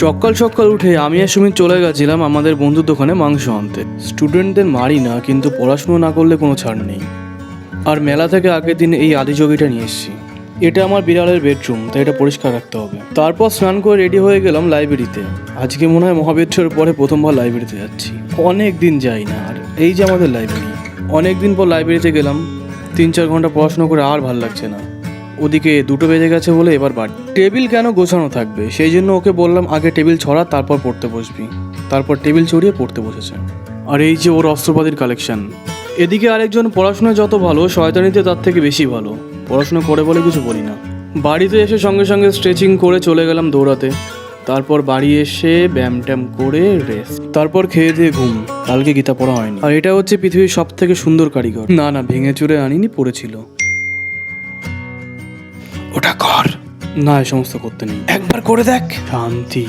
সকাল সকাল উঠে আমি আর সুমিত চলে গেছিলাম আমাদের বন্ধুর দোকানে মাংস আনতে। স্টুডেন্টদের মারি না, কিন্তু পড়াশুনো না করলে কোনো ছাড় নেই। আর মেলা থেকে আগের দিন এই আদিযোগীটা নিয়ে এসেছি। এটা আমার বিড়ালের বেডরুম, তাই এটা পরিষ্কার রাখতে হবে। তারপর স্নান করে রেডি হয়ে গেলাম লাইব্রেরিতে। আজকে মনে হয় মহাবীরের পরে প্রথমবার লাইব্রেরিতে যাচ্ছি। অনেক দিন যাই না। আর এই যে আমাদের লাইব্রেরি, অনেক দিন পর লাইব্রেরিতে গেলাম। 3-4 ঘন্টা পড়াশোনা করে আর ভাল লাগছে না। ওদিকে 2টো বেজে গেছে বলে এবার বাড়ি। টেবিল কেন গোছানো থাকবে, সেই জন্য ওকে বললাম আগে টেবিল ছড়া, তারপর পড়তে বসবি। তারপর টেবিল ছড়িয়ে পড়তে বসেছে। আর এই যে ওর অস্ত্রপাতির কালেকশন। এদিকে আরেকজন পড়াশোনায় যত ভালো, শয়তানিতে তার থেকে বেশি ভালো। পড়াশোনা করে বলে কিছু বলি না। বাড়িতে এসে সঙ্গে সঙ্গে স্ট্রেচিং করে চলে গেলাম দৌড়াতে। তারপর বাড়ি এসে ব্যায়াম ট্যাম করে রেস্ট, তারপর খেয়ে দিয়ে ঘুম। কালকে গীতা পড়া হয়নি। আর এটা হচ্ছে পৃথিবীর সব থেকে সুন্দর কারিগর। না ভেঙে চুরে আনিনি, পড়েছিল। ওটা কর। না, এই সমস্ত করতে নেই, একবার করে দেখ। শান্তি।